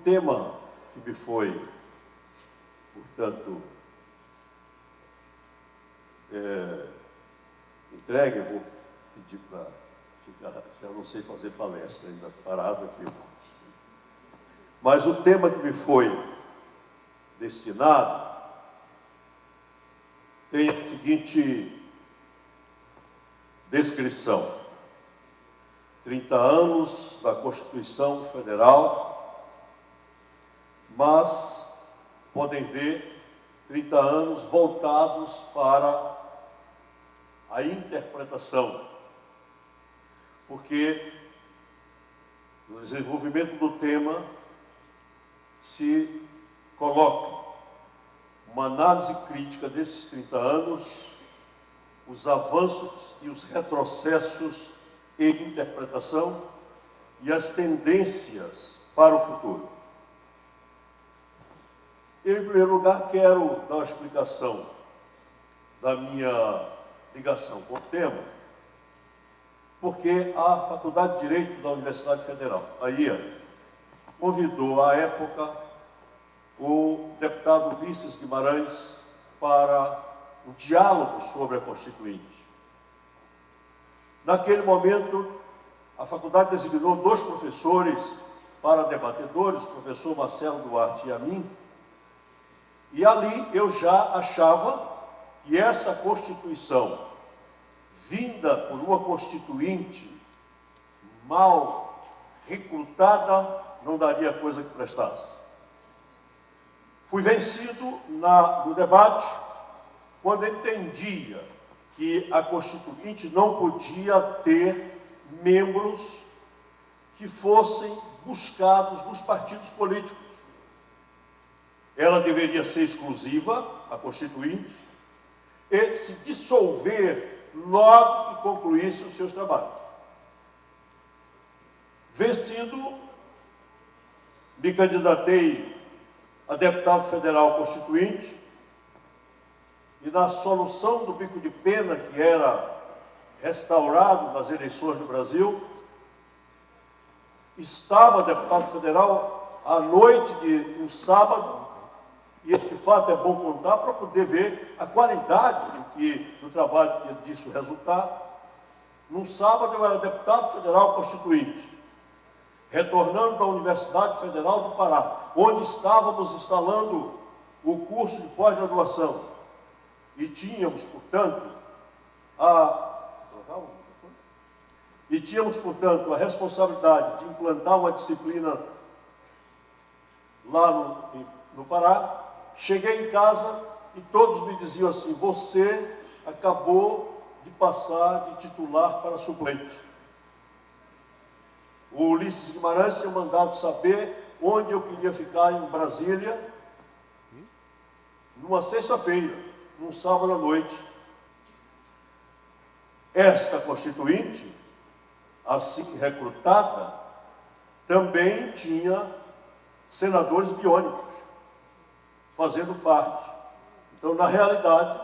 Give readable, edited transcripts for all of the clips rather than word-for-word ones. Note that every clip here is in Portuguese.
tema que me foi, portanto, entregue, eu vou pedir para ficar, já não sei fazer palestra, ainda parado aqui. Mas o tema que me foi destinado tem a seguinte descrição: 30 anos da Constituição Federal, mas podem ver 30 anos voltados para a interpretação, porque no desenvolvimento do tema se coloca uma análise crítica desses 30 anos, os avanços e os retrocessos em interpretação e as tendências para o futuro. Eu, em primeiro lugar, quero dar uma explicação da minha ligação com o tema, porque a Faculdade de Direito da Universidade Federal, a IA, convidou, à época, o deputado Ulisses Guimarães para um diálogo sobre a Constituinte. Naquele momento, a faculdade designou 2 professores para debatedores, o professor Marcelo Duarte e a mim, e ali eu já achava que essa Constituição, vinda por uma Constituinte mal recrutada, não daria coisa que prestasse. Fui vencido no debate quando entendia que a Constituinte não podia ter membros que fossem buscados nos partidos políticos. Ela deveria ser exclusiva, a Constituinte, e se dissolver logo que concluísse os seus trabalhos. Vencido, me candidatei a deputado federal constituinte, e na solução do bico de pena que era restaurado nas eleições do Brasil, estava deputado federal à noite de um sábado, e de fato é bom contar para poder ver a qualidade do trabalho que disso resultar. Num sábado eu era deputado federal constituinte, retornando da Universidade Federal do Pará, onde estávamos instalando o curso de pós-graduação. E tínhamos, portanto, a responsabilidade de implantar uma disciplina lá no Pará. Cheguei em casa e todos me diziam assim: você acabou de passar de titular para suplente. O Ulisses Guimarães tinha mandado saber onde eu queria ficar em Brasília, numa sexta-feira, num sábado à noite. Esta Constituinte, assim recrutada, também tinha senadores biônicos fazendo parte. Então, na realidade,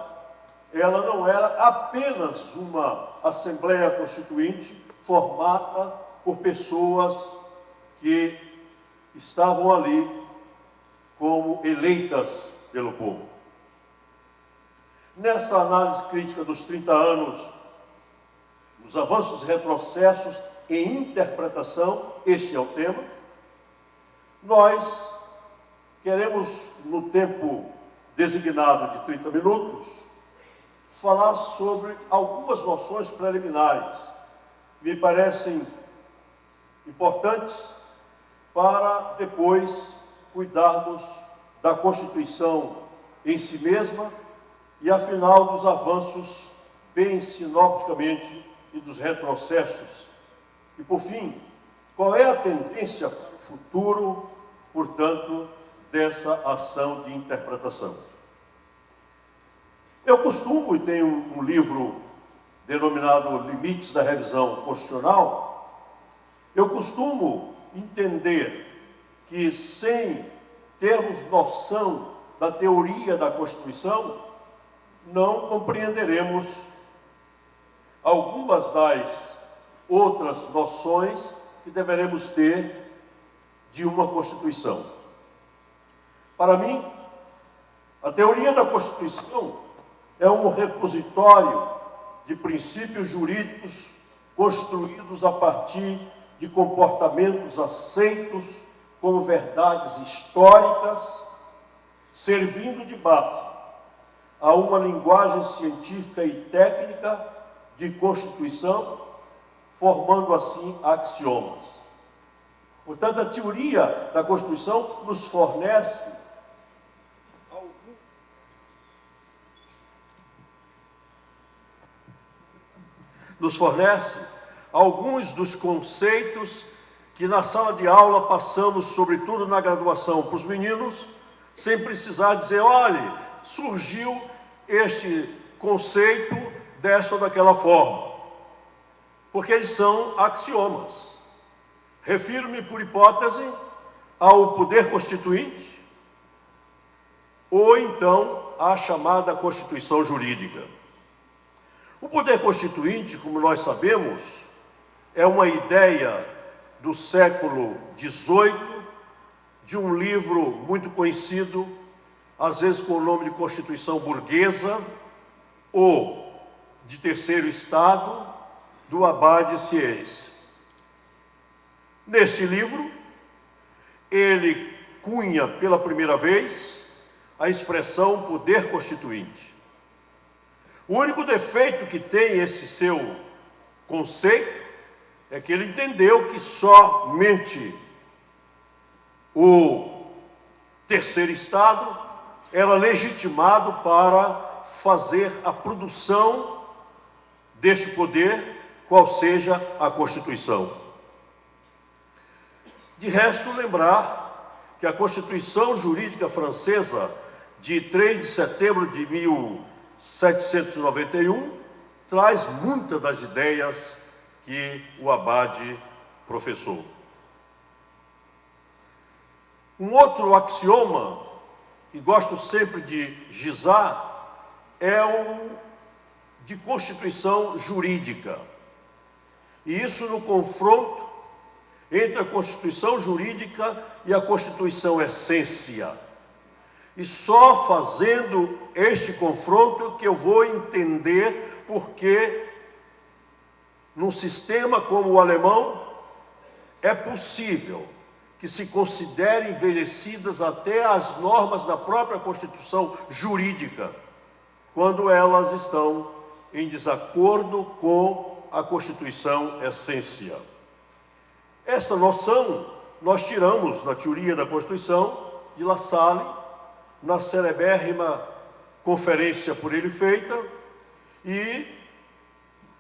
ela não era apenas uma Assembleia Constituinte formada por pessoas que estavam ali como eleitas pelo povo. Nessa análise crítica dos 30 anos, os avanços e retrocessos em interpretação, este é o tema. Nós queremos, no tempo designado de 30 minutos, falar sobre algumas noções preliminares que me parecem importantes para depois cuidarmos da Constituição em si mesma e, afinal, dos avanços bem sinopticamente e dos retrocessos. E, por fim, qual é a tendência para o futuro, portanto, dessa ação de interpretação? Eu costumo, e tenho um livro denominado Limites da Revisão Constitucional, eu costumo entender que, sem termos noção da teoria da Constituição, não compreenderemos algumas das outras noções que deveremos ter de uma Constituição. Para mim, a teoria da Constituição é um repositório de princípios jurídicos construídos a partir de comportamentos aceitos como verdades históricas, servindo de base a uma linguagem científica e técnica de Constituição, formando assim axiomas. Portanto, a teoria da Constituição nos fornece alguns dos conceitos que na sala de aula passamos, sobretudo na graduação, para os meninos, sem precisar dizer, olhe, surgiu este conceito desta ou daquela forma, porque eles são axiomas. Refiro-me, por hipótese, ao poder constituinte, ou então à chamada Constituição jurídica. O poder constituinte, como nós sabemos, é uma ideia do século XVIII, de um livro muito conhecido, às vezes com o nome de Constituição Burguesa, ou de Terceiro Estado, do Abade Sieyès. Neste livro, ele cunha pela primeira vez a expressão poder constituinte. O único defeito que tem esse seu conceito é que ele entendeu que somente o terceiro Estado era legitimado para fazer a produção deste poder, qual seja a Constituição. De resto, lembrar que a Constituição Jurídica Francesa, de 3 de setembro de 1791, traz muitas das ideias que o Abade professou. Um outro axioma que gosto sempre de gizar é o de Constituição jurídica. E isso no confronto entre a Constituição jurídica e a Constituição essência. E só fazendo este confronto que eu vou entender porque, num sistema como o alemão, é possível que se considere envelhecidas até as normas da própria Constituição jurídica, quando elas estão em desacordo com a Constituição essência. Esta noção nós tiramos na teoria da Constituição de La Salle, na celebérrima conferência por ele feita, e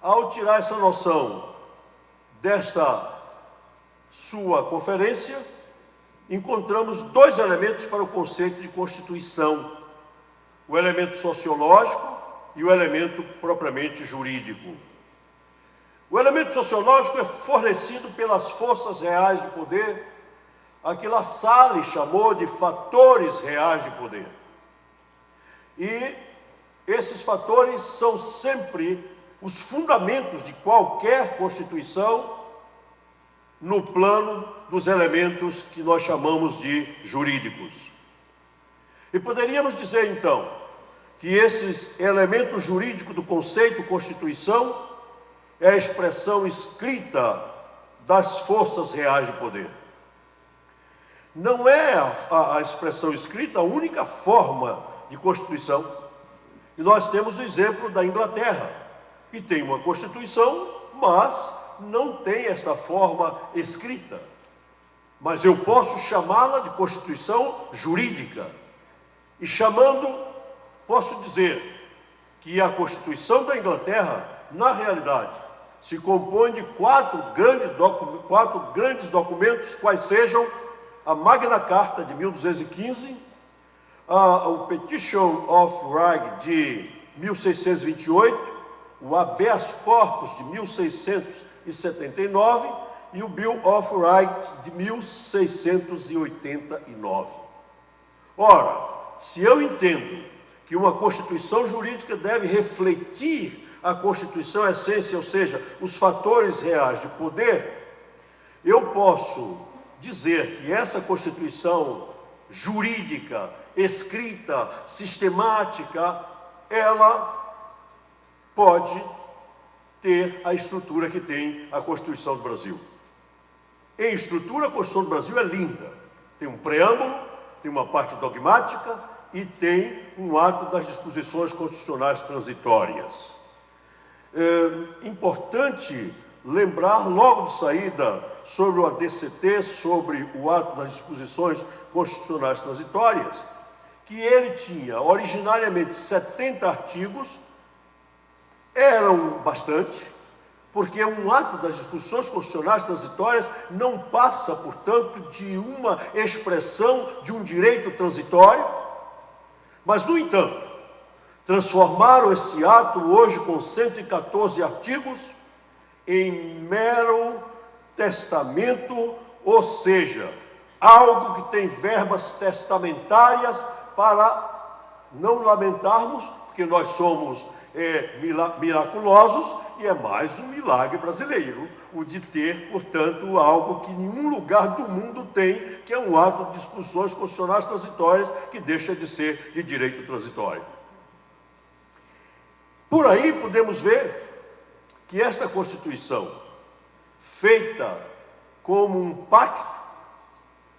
ao tirar essa noção desta sua conferência, encontramos dois elementos para o conceito de Constituição: o elemento sociológico e o elemento propriamente jurídico. O elemento sociológico é fornecido pelas forças reais de poder, a que La Salle chamou de fatores reais de poder. E esses fatores são sempre os fundamentos de qualquer Constituição no plano dos elementos que nós chamamos de jurídicos. E poderíamos dizer, então, que esses elementos jurídicos do conceito Constituição é a expressão escrita das forças reais de poder. Não é a expressão escrita a única forma de Constituição. E nós temos o exemplo da Inglaterra, que tem uma Constituição, mas não tem esta forma escrita. Mas eu posso chamá-la de Constituição jurídica. E chamando, posso dizer que a Constituição da Inglaterra, na realidade, se compõe de quatro grandes documentos, quais sejam a Magna Carta de 1215, o Petition of Right de 1628, o Habeas Corpus de 1679 e o Bill of Rights de 1689. Ora, se eu entendo que uma Constituição jurídica deve refletir a Constituição essência, ou seja, os fatores reais de poder, eu posso dizer que essa Constituição jurídica, escrita, sistemática, ela pode ter a estrutura que tem a Constituição do Brasil. Em estrutura, a Constituição do Brasil é linda. Tem um preâmbulo, tem uma parte dogmática e tem um ato das disposições constitucionais transitórias. É importante lembrar, logo de saída, sobre o ADCT, sobre o ato das disposições constitucionais transitórias, que ele tinha originariamente 70 artigos, eram bastante, porque um ato das disposições constitucionais transitórias não passa, portanto, de uma expressão de um direito transitório, mas, no entanto, transformaram esse ato, hoje com 114 artigos, em mero testamento, ou seja, algo que tem verbas testamentárias para não lamentarmos, porque nós somos miraculosos, e é mais um milagre brasileiro, o de ter, portanto, algo que nenhum lugar do mundo tem, que é um ato de disposições constitucionais transitórias, que deixa de ser de direito transitório. Por aí podemos ver que esta Constituição, feita como um pacto,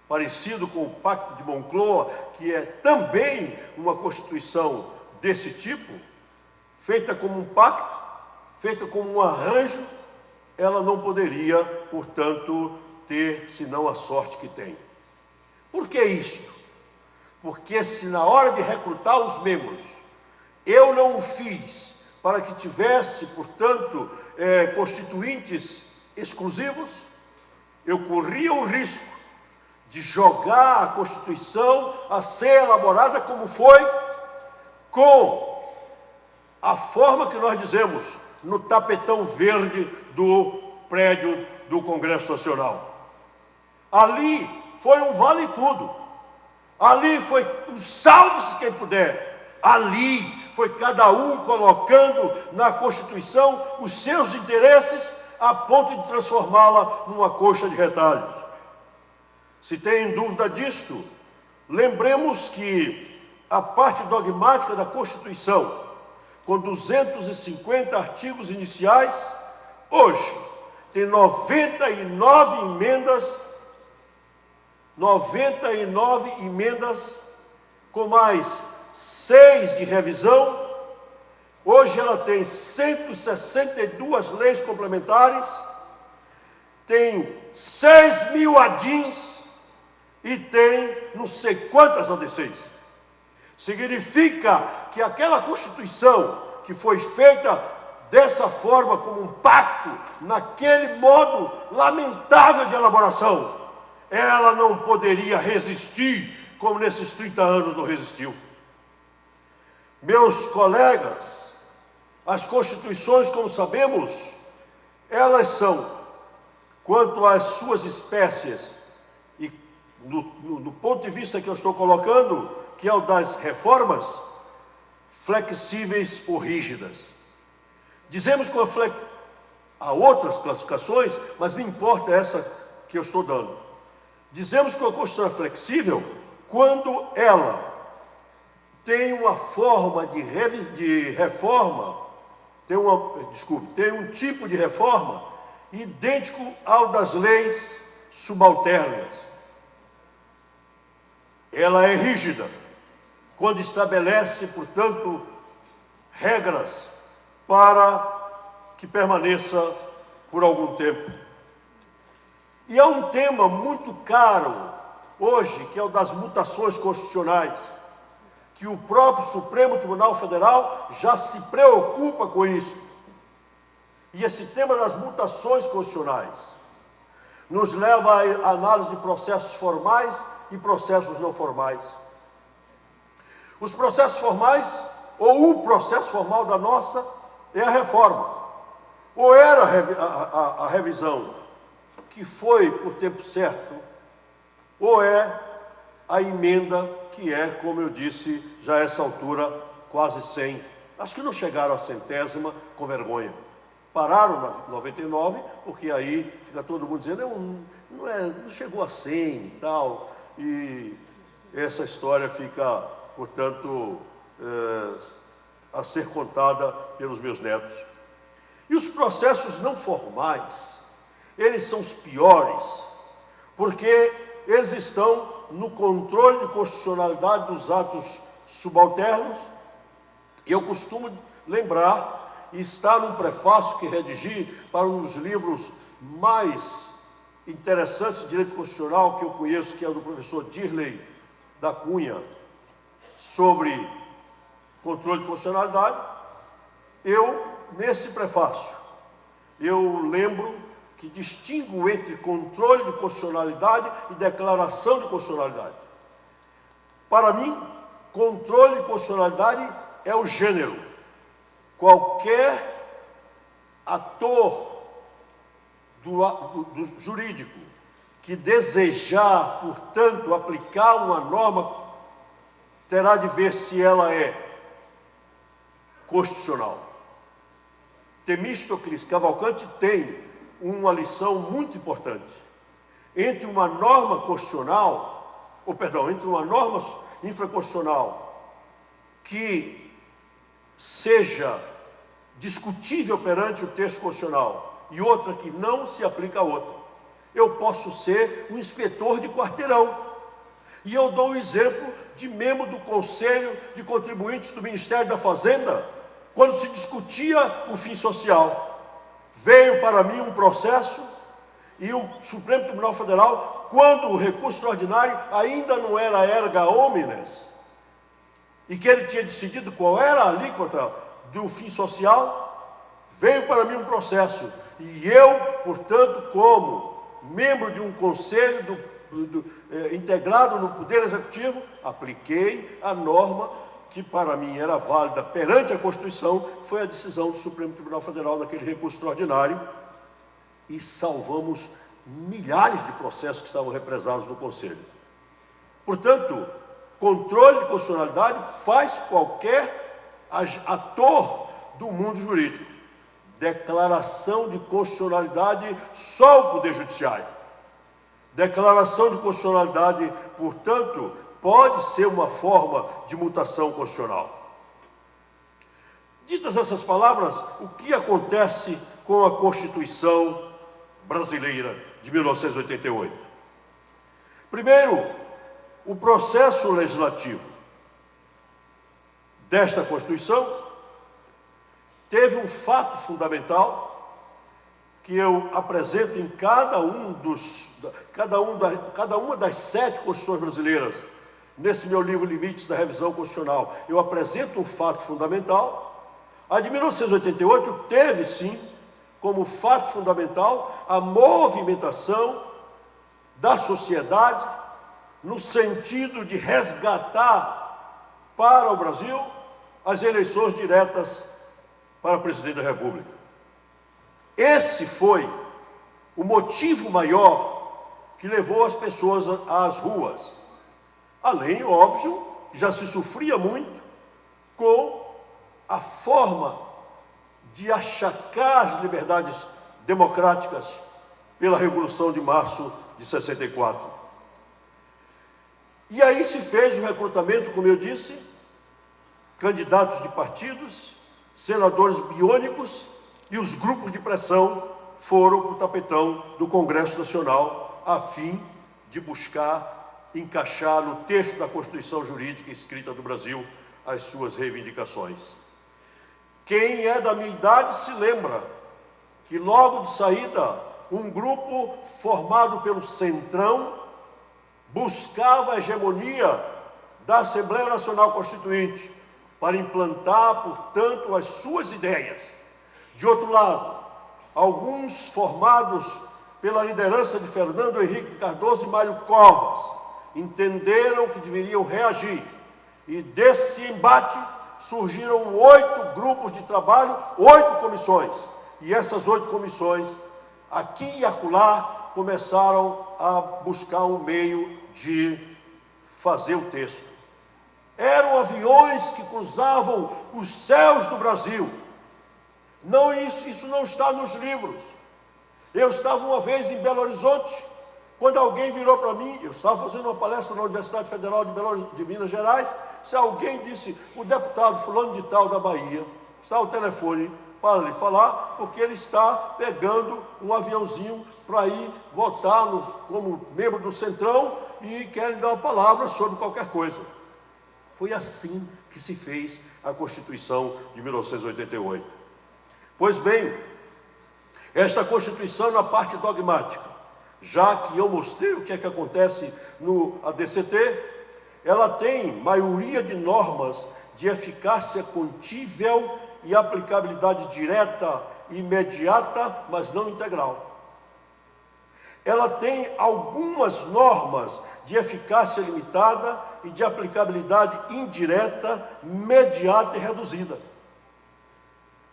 parecido com o Pacto de Moncloa, que é também uma Constituição desse tipo, feita como um pacto, feita como um arranjo, ela não poderia, portanto, ter senão a sorte que tem. Por que isto? Porque se na hora de recrutar os membros, eu não o fiz para que tivesse, portanto, constituintes exclusivos, eu corria o risco de jogar a Constituição a ser elaborada como foi, com a forma que nós dizemos, no tapetão verde do prédio do Congresso Nacional. Ali foi um vale tudo, ali foi um salve-se quem puder, ali foi cada um colocando na Constituição os seus interesses a ponto de transformá-la numa coxa de retalhos. Se tem dúvida disto, lembremos que a parte dogmática da Constituição, com 250 artigos iniciais, hoje tem 99 emendas, com mais 6 de revisão. Hoje ela tem 162 leis complementares, tem 6.000 ADINs e tem não sei quantas ADCs. Significa que aquela Constituição que foi feita dessa forma, como um pacto, naquele modo lamentável de elaboração, ela não poderia resistir como nesses 30 anos não resistiu. Meus colegas, as Constituições, como sabemos, elas são, quanto às suas espécies, e do ponto de vista que eu estou colocando, que é o das reformas, flexíveis ou rígidas. Dizemos que há outras classificações, mas me importa essa que eu estou dando. Dizemos que a Constituição é flexível quando ela tem uma forma de reforma, tem um tipo de reforma idêntico ao das leis subalternas. Ela é rígida quando estabelece, portanto, regras para que permaneça por algum tempo. E há um tema muito caro hoje, que é o das mutações constitucionais, que o próprio Supremo Tribunal Federal já se preocupa com isso. E esse tema das mutações constitucionais nos leva à análise de processos formais e processos não formais. Os processos formais, ou o processo formal da nossa, é a reforma, ou era a revisão, que foi por tempo certo, ou é a emenda, que é, como eu disse, já a essa altura, quase 100. Acho que não chegaram à 100ª, com vergonha. Pararam na 99, porque aí fica todo mundo dizendo, não chegou a 100 e tal, e essa história fica, portanto, a ser contada pelos meus netos. E os processos não formais, eles são os piores, porque eles estão no controle de constitucionalidade dos atos subalternos. E eu costumo lembrar, e está num prefácio que redigi para um dos livros mais interessantes de direito constitucional que eu conheço, que é o do professor Dirley da Cunha, sobre controle de constitucionalidade. Nesse prefácio, eu lembro que distingo entre controle de constitucionalidade e declaração de constitucionalidade. Para mim, controle de constitucionalidade é o gênero. Qualquer ator do jurídico que desejar, portanto, aplicar uma norma, terá de ver se ela é constitucional. Temístocles Cavalcanti tem uma lição muito importante. Entre uma norma constitucional, entre uma norma infraconstitucional que seja discutível perante o texto constitucional e outra que não se aplica a outra, eu posso ser um inspetor de quarteirão. E eu dou o exemplo de membro do Conselho de Contribuintes do Ministério da Fazenda, quando se discutia o fim social. Veio para mim um processo e o Supremo Tribunal Federal, quando o recurso extraordinário ainda não era erga omnes, e que ele tinha decidido qual era a alíquota do fim social, veio para mim um processo. E eu, portanto, como membro de um conselho integrado no Poder Executivo, apliquei a norma que para mim era válida perante a Constituição, que foi a decisão do Supremo Tribunal Federal daquele recurso extraordinário, e salvamos milhares de processos que estavam represados no Conselho. Portanto, controle de constitucionalidade faz qualquer ator do mundo jurídico. Declaração de constitucionalidade só o Poder Judiciário. Declaração de constitucionalidade, portanto, pode ser uma forma de mutação constitucional. Ditas essas palavras, o que acontece com a Constituição brasileira de 1988? Primeiro, o processo legislativo desta Constituição teve um fato fundamental que eu apresento em cada uma das 7 Constituições brasileiras. Nesse meu livro Limites da Revisão Constitucional, eu apresento um fato fundamental. A de 1988 teve, sim, como fato fundamental a movimentação da sociedade no sentido de resgatar para o Brasil as eleições diretas para presidente da República. Esse foi o motivo maior que levou as pessoas às ruas. Além, óbvio, já se sofria muito com a forma de achacar as liberdades democráticas pela Revolução de Março de 64. E aí se fez o recrutamento, como eu disse, candidatos de partidos, senadores biônicos, e os grupos de pressão foram para o tapetão do Congresso Nacional a fim de buscar encaixar no texto da Constituição Jurídica escrita do Brasil as suas reivindicações. Quem é da minha idade se lembra que logo de saída um grupo formado pelo Centrão buscava a hegemonia da Assembleia Nacional Constituinte para implantar, portanto, as suas ideias. De outro lado, alguns formados pela liderança de Fernando Henrique Cardoso e Mário Covas entenderam que deveriam reagir, e desse embate surgiram 8 grupos de trabalho, 8 comissões, e essas 8 comissões, aqui e acolá, começaram a buscar um meio de fazer o texto. Eram aviões que cruzavam os céus do Brasil. Não, isso não está nos livros. Eu estava uma vez em Belo Horizonte Quando alguém virou para mim, eu estava fazendo uma palestra na Universidade Federal de Minas Gerais, se alguém disse, o deputado fulano de tal da Bahia, está o telefone para lhe falar, porque ele está pegando um aviãozinho para ir votar como membro do Centrão e quer lhe dar uma palavra sobre qualquer coisa. Foi assim que se fez a Constituição de 1988. Pois bem, esta Constituição na parte dogmática, já que eu mostrei o que é que acontece no ADCT, ela tem maioria de normas de eficácia contível e aplicabilidade direta, imediata, mas não integral. Ela tem algumas normas de eficácia limitada e de aplicabilidade indireta, imediata e reduzida.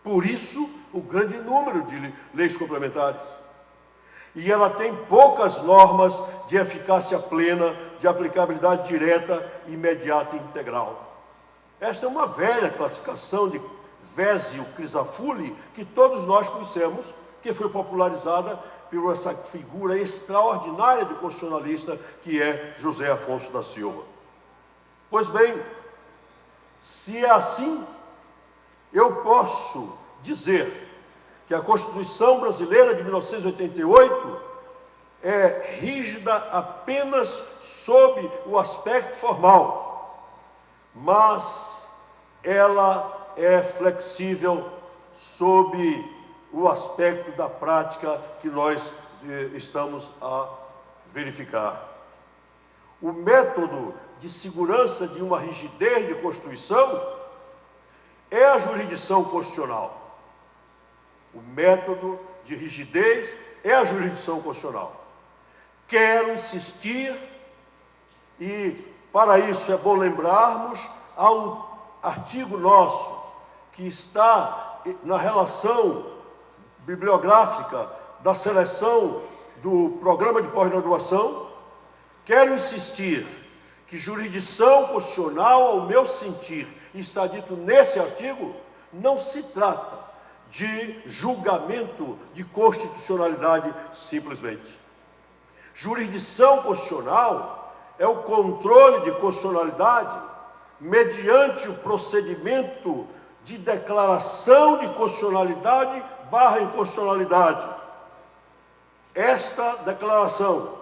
Por isso, o grande número de leis complementares. E ela tem poucas normas de eficácia plena, de aplicabilidade direta, imediata e integral. Esta é uma velha classificação de Vesio Crisafulli, que todos nós conhecemos, que foi popularizada por essa figura extraordinária de constitucionalista que é José Afonso da Silva. Pois bem, se é assim, eu posso dizer que a Constituição brasileira de 1988 é rígida apenas sob o aspecto formal, mas ela é flexível sob o aspecto da prática que nós estamos a verificar. O método de segurança de uma rigidez de Constituição é a jurisdição constitucional. O método de rigidez é a jurisdição constitucional. Quero insistir, e para isso é bom lembrarmos, há um artigo nosso que está na relação bibliográfica da seleção do programa de pós-graduação. Quero insistir que jurisdição constitucional, ao meu sentir, está dito nesse artigo, não se trata de julgamento de constitucionalidade simplesmente. Jurisdição constitucional é o controle de constitucionalidade mediante o procedimento de declaração de constitucionalidade / inconstitucionalidade. Esta declaração,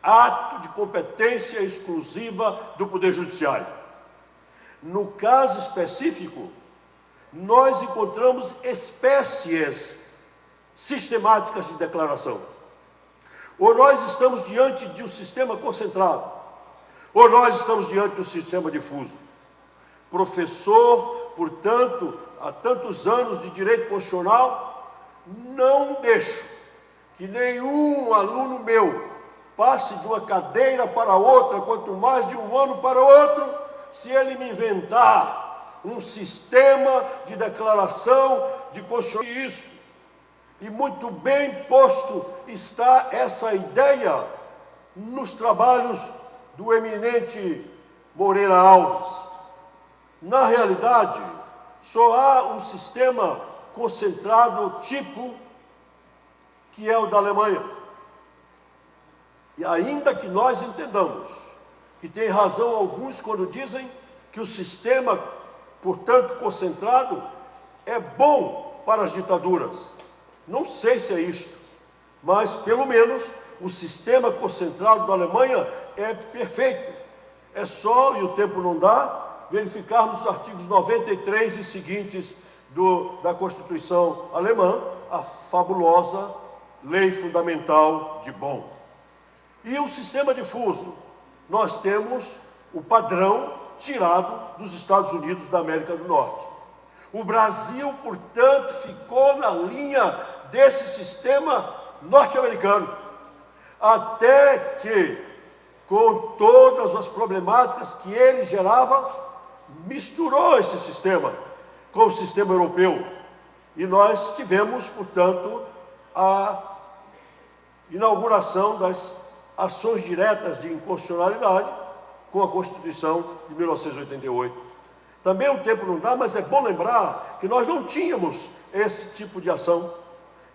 ato de competência exclusiva do Poder Judiciário. No caso específico, nós encontramos espécies sistemáticas de declaração. Ou nós estamos diante de um sistema concentrado, ou nós estamos diante de um sistema difuso. Professor, portanto, há tantos anos de direito constitucional, não deixo que nenhum aluno meu passe de uma cadeira para outra, quanto mais de um ano para outro, se ele me inventar um sistema de declaração de constituição. E muito bem posto está essa ideia nos trabalhos do eminente Moreira Alves. Na realidade, só há um sistema concentrado tipo, que é o da Alemanha. E ainda que nós entendamos que tem razão alguns quando dizem que o sistema, portanto, concentrado, é bom para as ditaduras. Não sei se é isto, mas pelo menos o sistema concentrado da Alemanha é perfeito. É só, e o tempo não dá, verificarmos os artigos 93 e seguintes da Constituição alemã, a fabulosa Lei Fundamental de Bonn. E o sistema difuso, nós temos o padrão tirado dos Estados Unidos da América do Norte. O Brasil, portanto, ficou na linha desse sistema norte-americano, até que, com todas as problemáticas que ele gerava, misturou esse sistema com o sistema europeu. E nós tivemos, portanto, a inauguração das ações diretas de inconstitucionalidade com a Constituição de 1988. Também o tempo não dá, mas é bom lembrar que nós não tínhamos esse tipo de ação.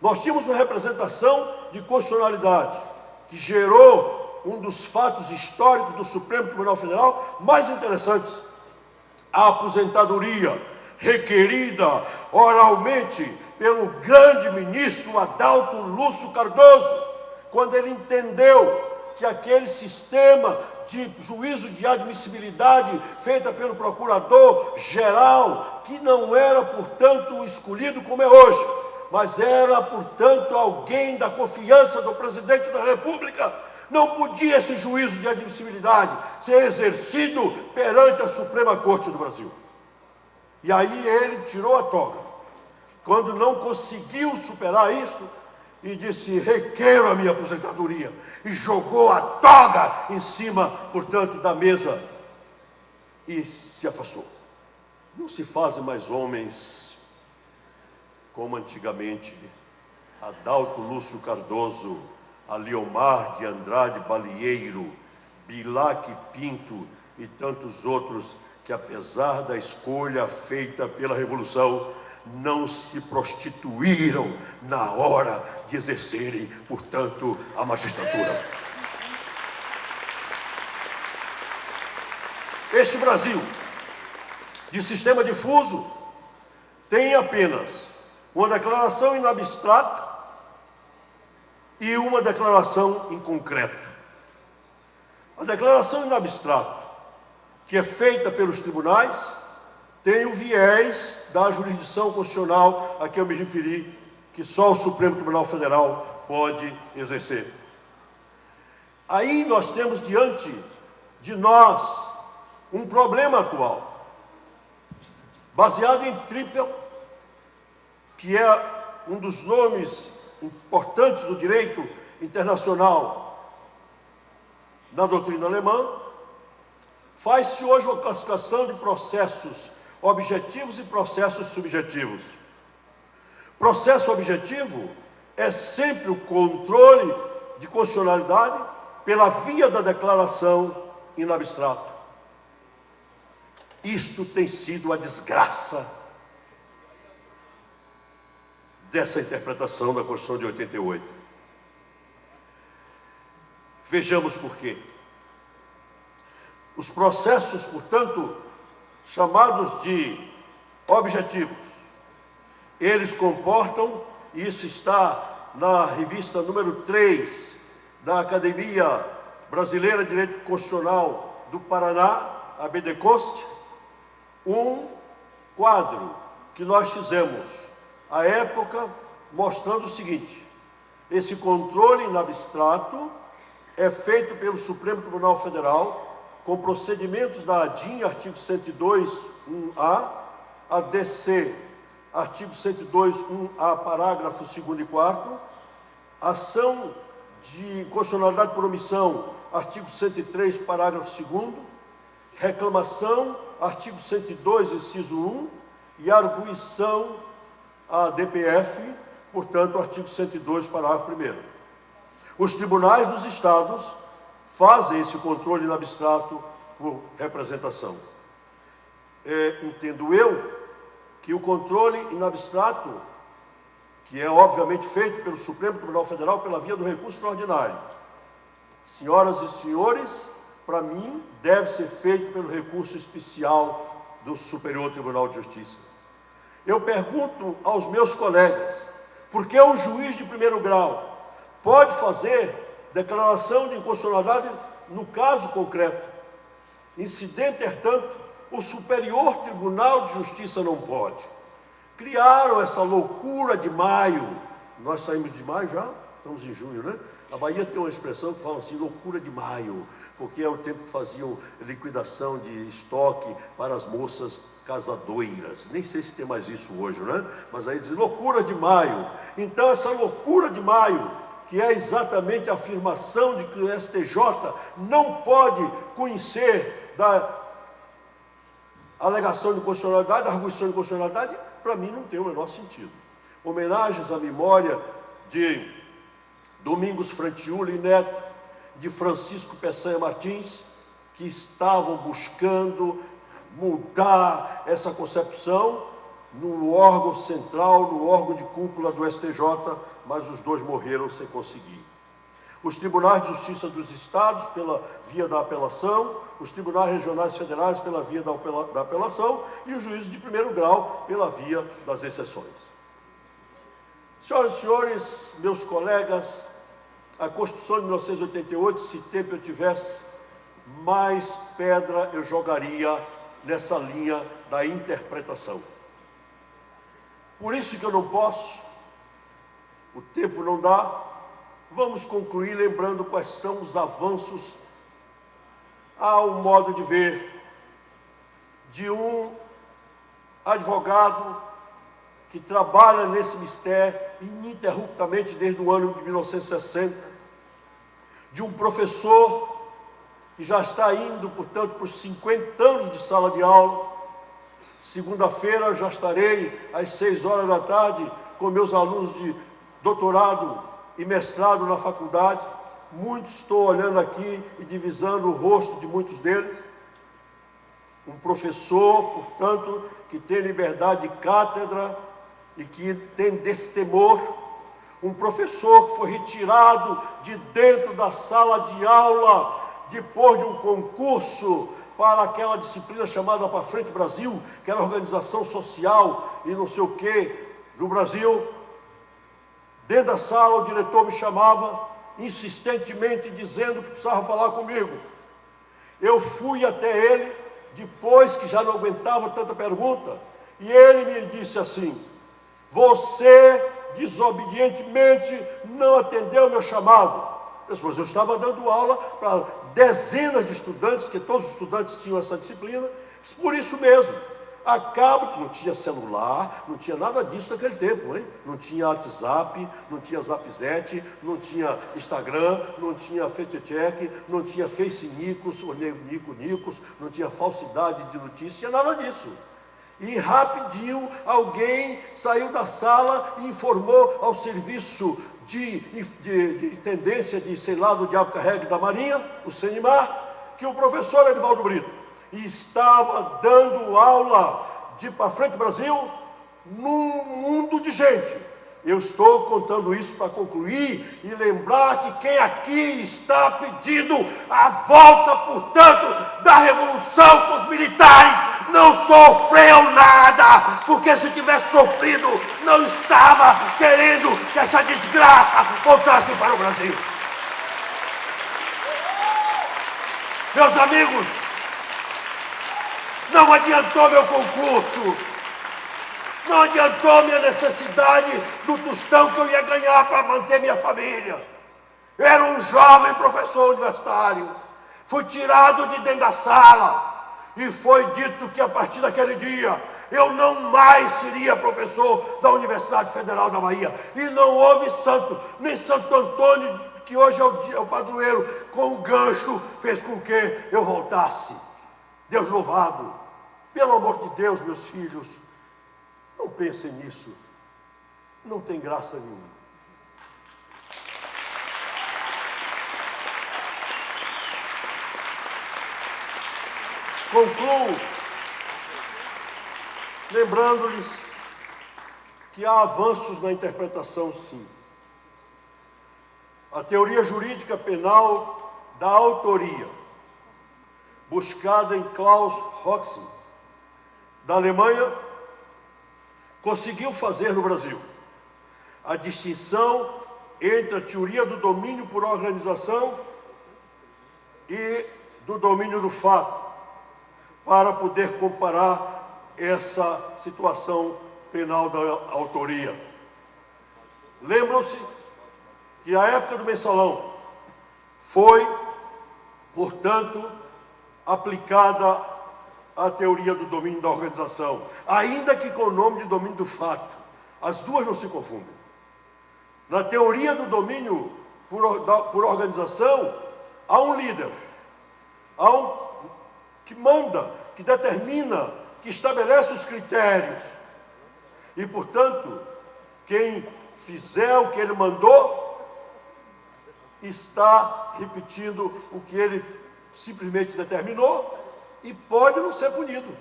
Nós tínhamos uma representação de constitucionalidade, que gerou um dos fatos históricos do Supremo Tribunal Federal mais interessantes: a aposentadoria requerida oralmente pelo grande ministro Adalto Lúcio Cardoso, quando ele entendeu que aquele sistema de juízo de admissibilidade feita pelo procurador-geral, que não era, portanto, escolhido como é hoje, mas era, portanto, alguém da confiança do presidente da República, não podia esse juízo de admissibilidade ser exercido perante a Suprema Corte do Brasil. E aí ele tirou a toga, quando não conseguiu superar isto, e disse: requeiro a minha aposentadoria, e jogou a toga em cima, portanto, da mesa, e se afastou. Não se fazem mais homens como antigamente Adalto Lúcio Cardoso, Aliomar de Andrade Balieiro, Bilac Pinto e tantos outros que, apesar da escolha feita pela Revolução, não se prostituíram na hora de exercerem, portanto, a magistratura. Este Brasil, de sistema difuso, tem apenas uma declaração em abstrato e uma declaração em concreto. A declaração em abstrato, que é feita pelos tribunais, tem o viés da jurisdição constitucional a que eu me referi, que só o Supremo Tribunal Federal pode exercer. Aí nós temos diante de nós um problema atual, baseado em Trippel, que é um dos nomes importantes do direito internacional na doutrina alemã. Faz-se hoje uma classificação de processos objetivos e processos subjetivos. Processo objetivo é sempre o controle de constitucionalidade pela via da declaração in abstrato. Isto tem sido a desgraça dessa interpretação da Constituição de 88. Vejamos por quê. Os processos, portanto, chamados de objetivos, eles comportam, e isso está na revista número 3 da Academia Brasileira de Direito Constitucional do Paraná, a BDCOST, um quadro que nós fizemos à época, mostrando o seguinte: esse controle in abstrato é feito pelo Supremo Tribunal Federal com procedimentos da ADIM, artigo 102.1a, a DC, artigo 102.1a, parágrafo 2º e 4º, ação de constitucionalidade por omissão, artigo 103, parágrafo 2º, reclamação, artigo 102, inciso 1, e arguição a DPF, portanto, artigo 102, parágrafo 1º. Os tribunais dos estados fazem esse controle in abstrato por representação. Entendo eu que o controle in abstrato, que é obviamente feito pelo Supremo Tribunal Federal pela via do recurso extraordinário, senhoras e senhores, para mim, deve ser feito pelo recurso especial do Superior Tribunal de Justiça. Eu pergunto aos meus colegas, por que um juiz de primeiro grau pode fazer declaração de inconstitucionalidade no caso concreto? Incidente, entretanto, o Superior Tribunal de Justiça não pode. Criaram essa loucura de maio. Nós saímos de maio já? Estamos em junho, né? A Bahia tem uma expressão que fala assim, loucura de maio, porque é o tempo que faziam liquidação de estoque para as moças casadoiras. Nem sei se tem mais isso hoje, né? Mas aí dizem loucura de maio. Então essa loucura de maio, que é exatamente a afirmação de que o STJ não pode conhecer da alegação de constitucionalidade, da arguição de constitucionalidade, para mim não tem o menor sentido. Homenagens à memória de Domingos Frantiuli Neto, de Francisco Peçanha Martins, que estavam buscando mudar essa concepção no órgão central, no órgão de cúpula do STJ, mas os dois morreram sem conseguir. os tribunais de justiça dos estados pela via da apelação, os tribunais regionais federais pela via da apelação e os juízes de primeiro grau pela via das exceções. Senhoras e senhores, meus colegas, a Constituição de 1988, se tempo eu tivesse, mais pedra eu jogaria nessa linha da interpretação. Por isso que eu não posso, o tempo não dá. Vamos concluir lembrando quais são os avanços ao modo de ver de um advogado que trabalha nesse mistério ininterruptamente desde o ano de 1960, de um professor que já está indo, portanto, para os 50 anos de sala de aula. Segunda-feira já estarei às 6 horas da tarde com meus alunos de doutorado e mestrado na faculdade. Muitos estou olhando aqui e divisando o rosto de muitos deles. Um professor, portanto, que tem liberdade de cátedra e que tem destemor. Um professor que foi retirado de dentro da sala de aula depois de um concurso para aquela disciplina chamada Para Frente Brasil, que era a organização social e não sei o que do Brasil. Dentro da sala o diretor me chamava insistentemente dizendo que precisava falar comigo. Eu fui até ele depois que já não aguentava tanta pergunta e ele me disse assim: você desobedientemente não atendeu o meu chamado. Mas eu estava dando aula para dezenas de estudantes, que todos os estudantes tinham essa disciplina. Por isso mesmo, acaba que não tinha celular, não tinha nada disso naquele tempo, hein? Não tinha WhatsApp, não tinha Zapzete, não tinha Instagram, não tinha FaceCheck, não tinha Face-Nicos, ou Nico-Nicos, não tinha falsidade de notícia, não tinha nada disso. E rapidinho alguém saiu da sala e informou ao serviço de intendência de, sei lá, do diabo carregue da Marinha, o CENIMAR, que o professor Edivaldo Brito estava dando aula de Para Frente Brasil num mundo de gente. Eu estou contando isso para concluir e lembrar que quem aqui está pedindo a volta, portanto, da revolução com os militares não sofreu nada, porque se tivesse sofrido, não estava querendo que essa desgraça voltasse para o Brasil. Meus amigos, não adiantou meu concurso, não adiantou minha necessidade do tostão que eu ia ganhar para manter minha família. Eu era um jovem professor universitário, fui tirado de dentro da sala e foi dito que a partir daquele dia eu não mais seria professor da Universidade Federal da Bahia. E não houve santo, nem Santo Antônio, que hoje é o padroeiro, com o gancho fez com que eu voltasse. Deus louvado. Pelo amor de Deus, meus filhos, não pensem nisso, não tem graça nenhuma. Concluo lembrando-lhes que há avanços na interpretação, sim. A teoria jurídica penal da autoria, buscada em Klaus Hoxie, da Alemanha, conseguiu fazer no Brasil a distinção entre a teoria do domínio por organização e do domínio do fato, para poder comparar essa situação penal da autoria. Lembram-se que a época do mensalão foi, portanto, aplicada a teoria do domínio da organização, ainda que com o nome de domínio do fato. As duas não se confundem. Na teoria do domínio por organização, há um líder, há um que manda, que determina, que estabelece os critérios. E, portanto, quem fizer o que ele mandou, está repetindo o que ele simplesmente determinou, e pode não ser punido,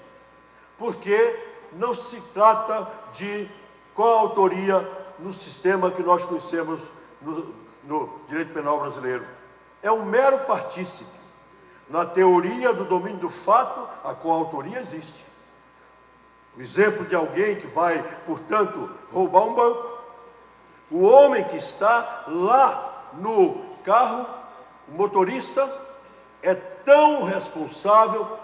porque não se trata de coautoria no sistema que nós conhecemos no direito penal brasileiro. É um mero partícipe na teoria do domínio do fato, a coautoria existe. O exemplo de alguém que vai, portanto, roubar um banco. O homem que está lá no carro, o motorista, é tão responsável,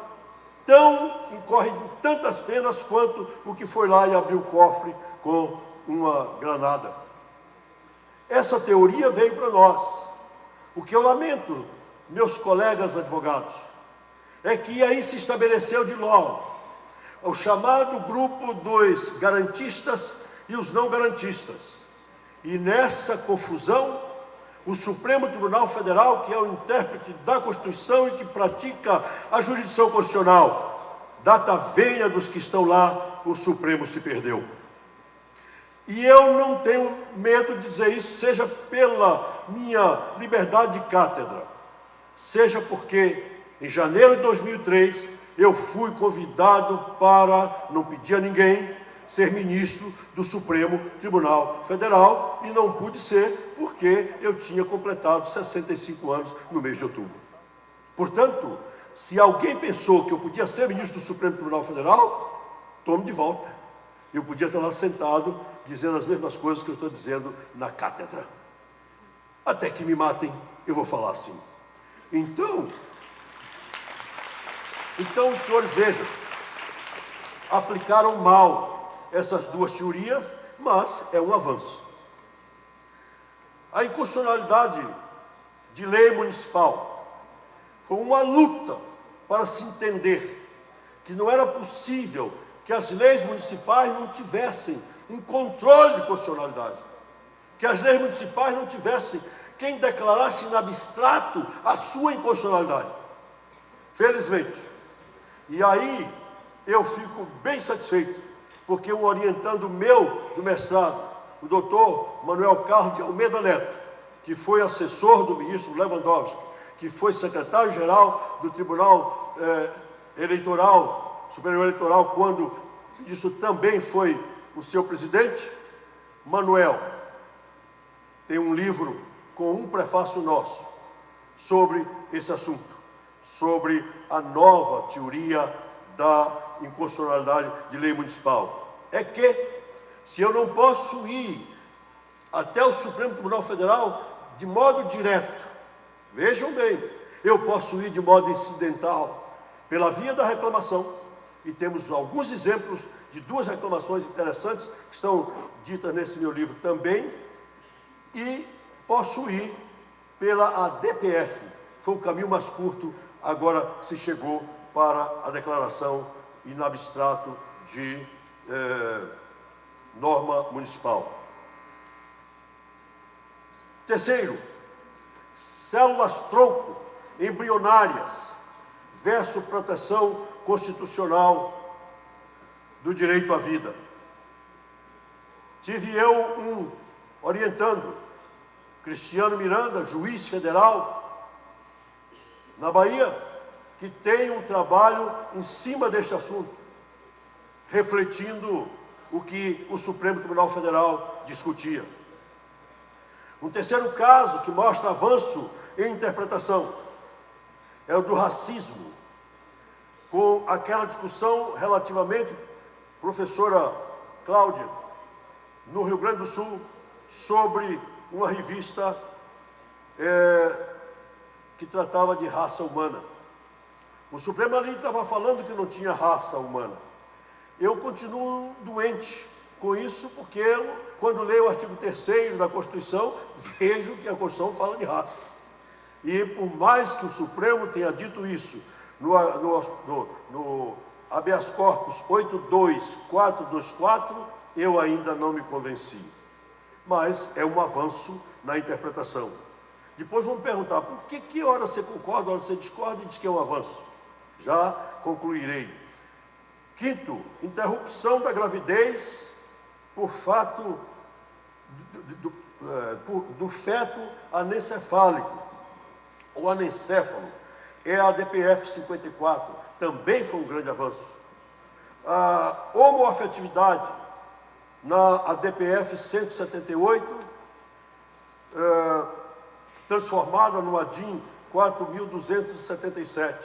incorre em tantas penas quanto o que foi lá e abriu o cofre com uma granada. Essa teoria veio para nós. O que eu lamento, meus colegas advogados, é que aí se estabeleceu de logo o chamado grupo dos garantistas e os não garantistas. E nessa confusão, o Supremo Tribunal Federal, que é o intérprete da Constituição e que pratica a jurisdição constitucional, data venha dos que estão lá, o Supremo se perdeu. E eu não tenho medo de dizer isso, seja pela minha liberdade de cátedra, seja porque em janeiro de 2003 eu fui convidado para, não pedir a ninguém, ser ministro do Supremo Tribunal Federal e não pude ser porque eu tinha completado 65 anos no mês de outubro. Portanto, se alguém pensou que eu podia ser ministro do Supremo Tribunal Federal, tome de volta. Eu podia estar lá sentado dizendo as mesmas coisas que eu estou dizendo na cátedra. Até que me matem, eu vou falar assim. Então os senhores vejam, aplicaram mal essas duas teorias, mas é um avanço. A inconstitucionalidade de lei municipal foi uma luta para se entender que não era possível que as leis municipais não tivessem um controle de constitucionalidade, que as leis municipais não tivessem quem declarasse em abstrato a sua inconstitucionalidade. Felizmente. E aí eu fico bem satisfeito, porque um orientando meu do mestrado, o doutor Manuel Carlos de Almeida Neto, que foi assessor do ministro Lewandowski, que foi secretário-geral do Tribunal Superior Eleitoral, quando isso também foi o seu presidente, Manuel, tem um livro com um prefácio nosso sobre esse assunto, sobre a nova teoria da inconstitucionalidade de lei municipal. É que, se eu não posso ir até o Supremo Tribunal Federal de modo direto, vejam bem, eu posso ir de modo incidental, pela via da reclamação, e temos alguns exemplos de duas reclamações interessantes, que estão ditas nesse meu livro também, e posso ir pela ADPF, foi o caminho mais curto, agora se chegou para a declaração in abstrato de norma municipal. Terceiro, células-tronco embrionárias versus proteção constitucional do direito à vida. Tive eu orientando, Cristiano Miranda, juiz federal, na Bahia, que tem um trabalho em cima deste assunto, refletindo o que o Supremo Tribunal Federal discutia. Um terceiro caso que mostra avanço em interpretação é o do racismo, com aquela discussão relativamente, professora Cláudia, no Rio Grande do Sul, sobre uma revista que tratava de raça humana. O Supremo ali estava falando que não tinha raça humana. Eu continuo doente com isso, porque eu, quando leio o artigo 3º da Constituição, vejo que a Constituição fala de raça. E por mais que o Supremo tenha dito isso no habeas corpus 82424, eu ainda não me convenci. Mas é um avanço na interpretação. Depois vamos perguntar, por que hora você concorda, hora você discorda e diz que é um avanço? Já concluirei. Quinto, interrupção da gravidez por fato do feto anencefálico, ou anencéfalo, é a ADPF 54, também foi um grande avanço. A homoafetividade, na ADPF 178, transformada numa DIN 4.277.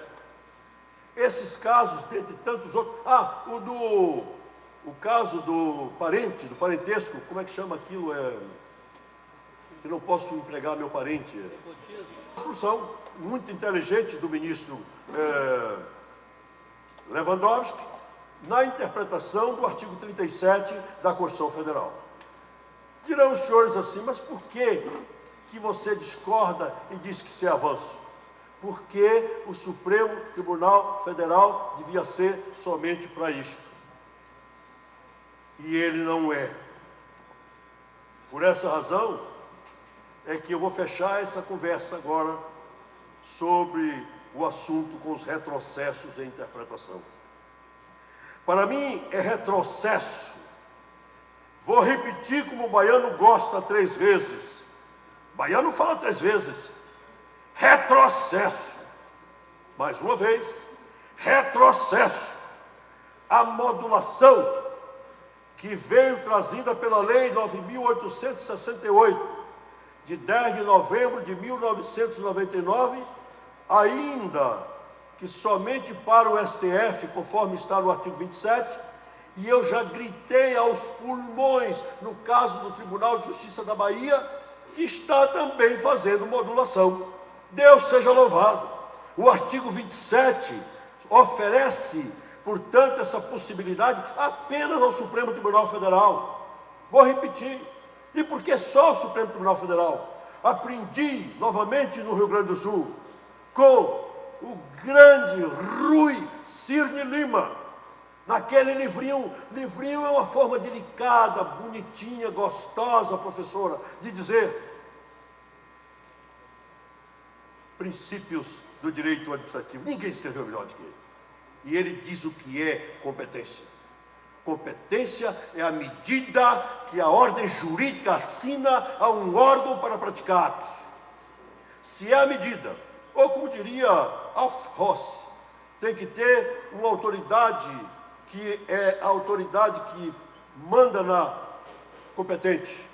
Esses casos, dentre tantos outros... o caso do parente, do parentesco, como é que chama aquilo? Que não posso empregar meu parente. Instrução muito inteligente do ministro Lewandowski, na interpretação do artigo 37 da Constituição Federal. Dirão os senhores assim, mas por que você discorda e diz que isso é avanço? Porque o Supremo Tribunal Federal devia ser somente para isto. E ele não é. Por essa razão, é que eu vou fechar essa conversa agora sobre o assunto com os retrocessos em interpretação. Para mim, é retrocesso. Vou repetir como o baiano gosta 3 vezes. O baiano fala 3 vezes. Retrocesso. Mais uma vez. Retrocesso. A modulação que veio trazida pela Lei 9.868, de 10 de novembro de 1999, ainda que somente para o STF, conforme está no artigo 27, e eu já gritei aos pulmões, no caso do Tribunal de Justiça da Bahia, que está também fazendo modulação. Deus seja louvado. O artigo 27 oferece, portanto, essa possibilidade apenas ao Supremo Tribunal Federal. Vou repetir. E por que só o Supremo Tribunal Federal? Aprendi novamente no Rio Grande do Sul com o grande Rui Cirne Lima, naquele livrinho é uma forma delicada, bonitinha, gostosa, professora, de dizer princípios do direito administrativo. Ninguém escreveu melhor do que ele. E ele diz o que é competência. Competência é a medida que a ordem jurídica assina a um órgão para praticar atos. Se é a medida, ou como diria Alf Ross, tem que ter uma autoridade que é a autoridade que manda na competente.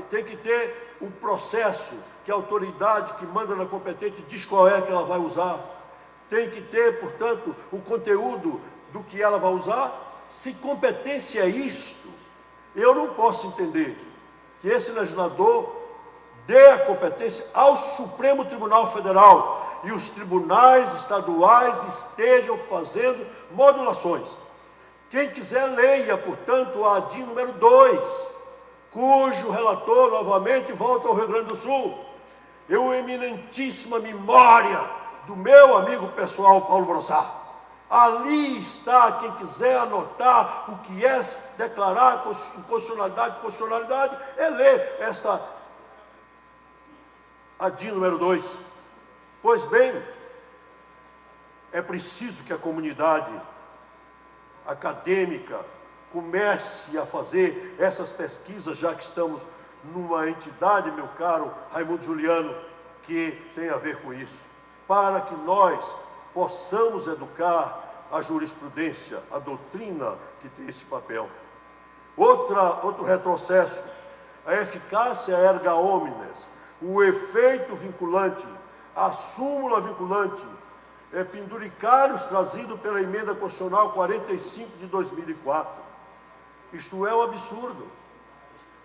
Tem que ter o processo que a autoridade que manda na competente diz qual é que ela vai usar. Tem que ter, portanto, o conteúdo do que ela vai usar. Se competência é isto, eu não posso entender que esse legislador dê a competência ao Supremo Tribunal Federal e os tribunais estaduais estejam fazendo modulações. Quem quiser leia, portanto, a DIN número 2, cujo relator novamente volta ao Rio Grande do Sul. Eu, eminentíssima memória do meu amigo pessoal Paulo Brossard. Ali está, quem quiser anotar o que é declarar constitucionalidade, é ler a DIN número 2. Pois bem, é preciso que a comunidade acadêmica comece a fazer essas pesquisas, já que estamos numa entidade, meu caro Raimundo Juliano, que tem a ver com isso, para que nós possamos educar a jurisprudência, a doutrina que tem esse papel. Outro retrocesso, a eficácia erga omnes, o efeito vinculante, a súmula vinculante, penduricários trazido pela emenda constitucional 45 de 2004. Isto é um absurdo,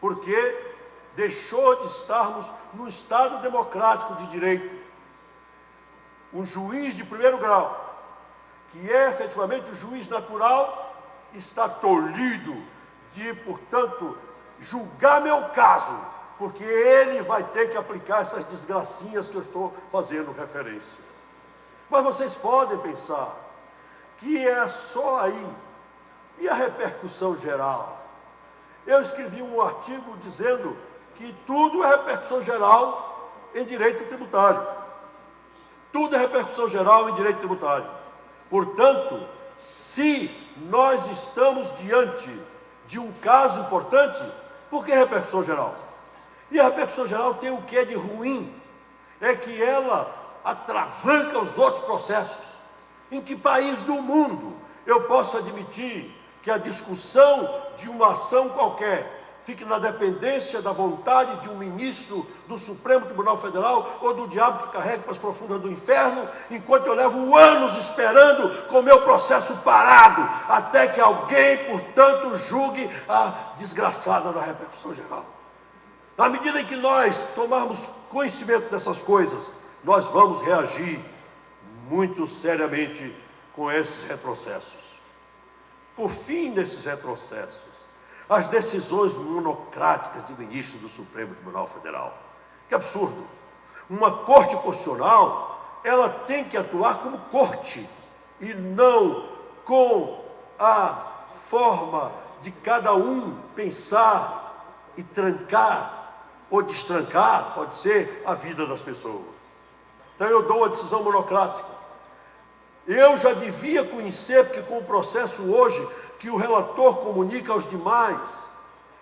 porque deixou de estarmos num Estado democrático de direito. Um juiz de primeiro grau, que é efetivamente o juiz natural, está tolhido de, portanto, julgar meu caso, porque ele vai ter que aplicar essas desgracinhas que eu estou fazendo referência. Mas vocês podem pensar que é só aí. E a repercussão geral? Eu escrevi um artigo dizendo que tudo é repercussão geral em direito tributário. Tudo é repercussão geral em direito tributário. Portanto, se nós estamos diante de um caso importante, por que repercussão geral? E a repercussão geral tem o que é de ruim? É que ela atravanca os outros processos. Em que país do mundo eu posso admitir que a discussão de uma ação qualquer fique na dependência da vontade de um ministro do Supremo Tribunal Federal ou do diabo que carregue para as profundas do inferno, enquanto eu levo anos esperando com o meu processo parado, até que alguém, portanto, julgue a desgraçada da repercussão geral. Na medida em que nós tomarmos conhecimento dessas coisas, nós vamos reagir muito seriamente com esses retrocessos. Por fim desses retrocessos, as decisões monocráticas de ministro do Supremo Tribunal Federal. Que absurdo! Uma corte constitucional, ela tem que atuar como corte, e não com a forma de cada um pensar e trancar ou destrancar, pode ser, a vida das pessoas. Então eu dou uma decisão monocrática. Eu já devia conhecer, porque com o processo hoje, que o relator comunica aos demais,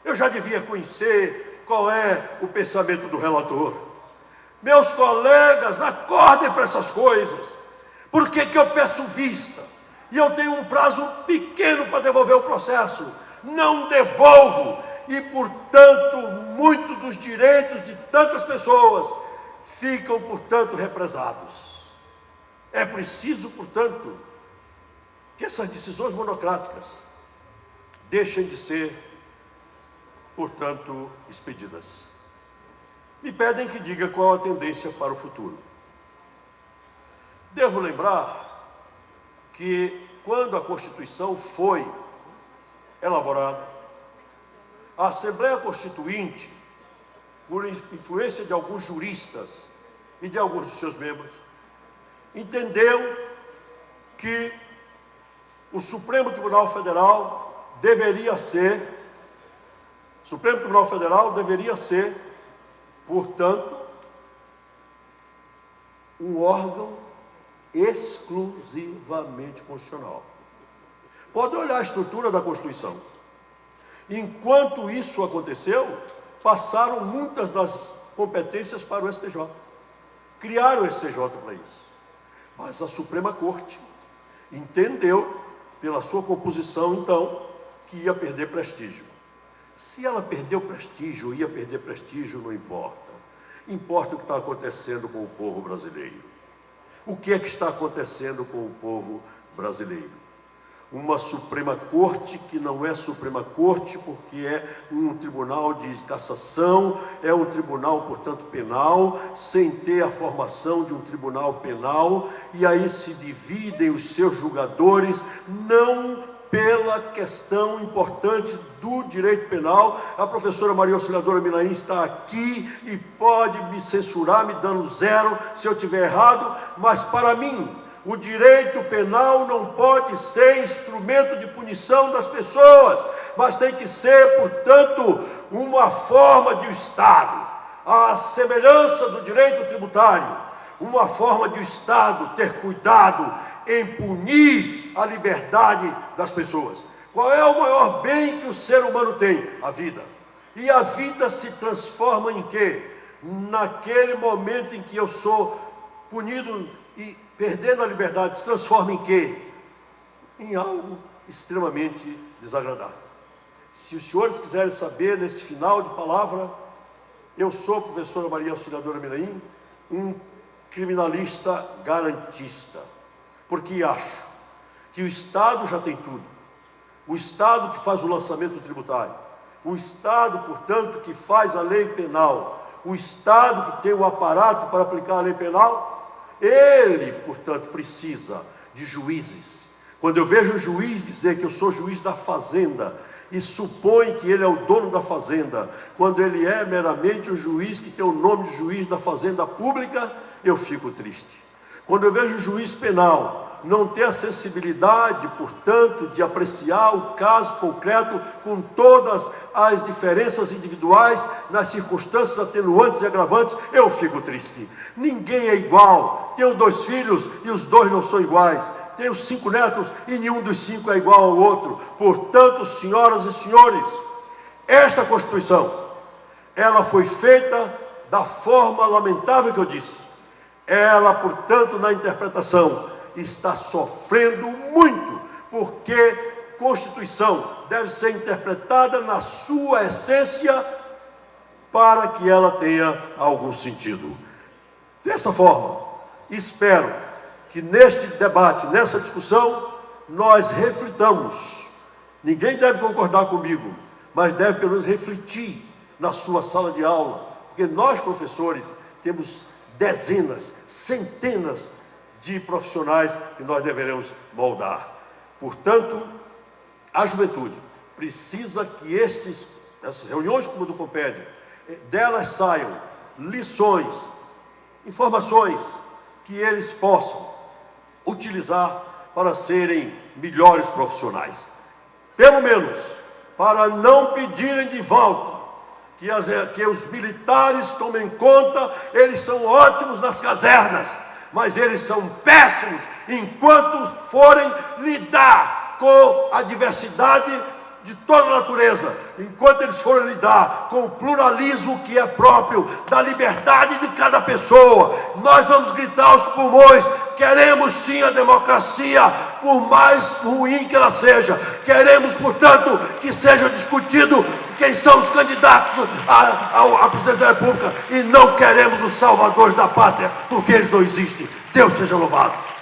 eu já devia conhecer qual é o pensamento do relator. Meus colegas, acordem para essas coisas. Por que que eu peço vista? E eu tenho um prazo pequeno para devolver o processo. Não devolvo. E, portanto, muitos dos direitos de tantas pessoas ficam, portanto, represados. É preciso, portanto, que essas decisões monocráticas deixem de ser, portanto, expedidas. Me pedem que diga qual a tendência para o futuro. Devo lembrar que, quando a Constituição foi elaborada, a Assembleia Constituinte, por influência de alguns juristas e de alguns de seus membros, entendeu que o Supremo Tribunal Federal deveria ser, portanto, um órgão exclusivamente constitucional. Pode olhar a estrutura da Constituição. Enquanto isso aconteceu, passaram muitas das competências para o STJ. Criaram o STJ para isso. Mas a Suprema Corte entendeu, pela sua composição, então, que ia perder prestígio. Se ela perdeu prestígio ou ia perder prestígio, não importa. Importa o que está acontecendo com o povo brasileiro. O que é que está acontecendo com o povo brasileiro? Uma Suprema Corte que não é Suprema Corte porque é um tribunal de cassação, é um tribunal, portanto, penal, sem ter a formação de um tribunal penal, e aí se dividem os seus julgadores, não pela questão importante do direito penal. A professora Maria Auxiliadora Minaim está aqui e pode me censurar, me dando 0 se eu estiver errado, mas para mim, o direito penal não pode ser instrumento de punição das pessoas, mas tem que ser, portanto, uma forma de o Estado, à semelhança do direito tributário, uma forma de o Estado ter cuidado em punir a liberdade das pessoas. Qual é o maior bem que o ser humano tem? A vida. E a vida se transforma em quê? Naquele momento em que eu sou punido e perdendo a liberdade, se transforma em quê? Em algo extremamente desagradável. Se os senhores quiserem saber, nesse final de palavra, eu sou, professora Maria Auxiliadora Minaim, um criminalista garantista, porque acho que o Estado já tem tudo. O Estado que faz o lançamento tributário, o Estado, portanto, que faz a lei penal, o Estado que tem o aparato para aplicar a lei penal, ele, portanto, precisa de juízes. Quando eu vejo o juiz dizer que eu sou juiz da fazenda e supõe que ele é o dono da fazenda, quando ele é meramente o juiz que tem o nome de juiz da fazenda pública, eu fico triste. Quando eu vejo o juiz penal não ter a sensibilidade, portanto, de apreciar o caso concreto com todas as diferenças individuais, nas circunstâncias atenuantes e agravantes, eu fico triste. Ninguém é igual. Tenho 2 filhos e os 2 não são iguais. Tenho 5 netos e nenhum dos 5 é igual ao outro. Portanto, senhoras e senhores, esta Constituição, ela foi feita da forma lamentável que eu disse. Ela, portanto, na interpretação, está sofrendo muito, porque Constituição deve ser interpretada na sua essência para que ela tenha algum sentido. Dessa forma, espero que neste debate, nessa discussão, nós reflitamos. Ninguém deve concordar comigo, mas deve pelo menos refletir na sua sala de aula, porque nós, professores, temos dezenas, centenas de profissionais que nós deveremos moldar. Portanto, a juventude precisa que essas reuniões como a do Comped, delas saiam lições, informações que eles possam utilizar para serem melhores profissionais. Pelo menos para não pedirem de volta que os militares tomem conta. Eles são ótimos nas casernas, mas eles são péssimos enquanto forem lidar com a diversidade de toda a natureza, enquanto eles forem lidar com o pluralismo que é próprio da liberdade de cada pessoa. Nós vamos gritar aos pulmões: queremos sim a democracia, por mais ruim que ela seja. Queremos, portanto, que seja discutido quem são os candidatos a presidente da República, e não queremos os salvadores da pátria, porque eles não existem. Deus seja louvado.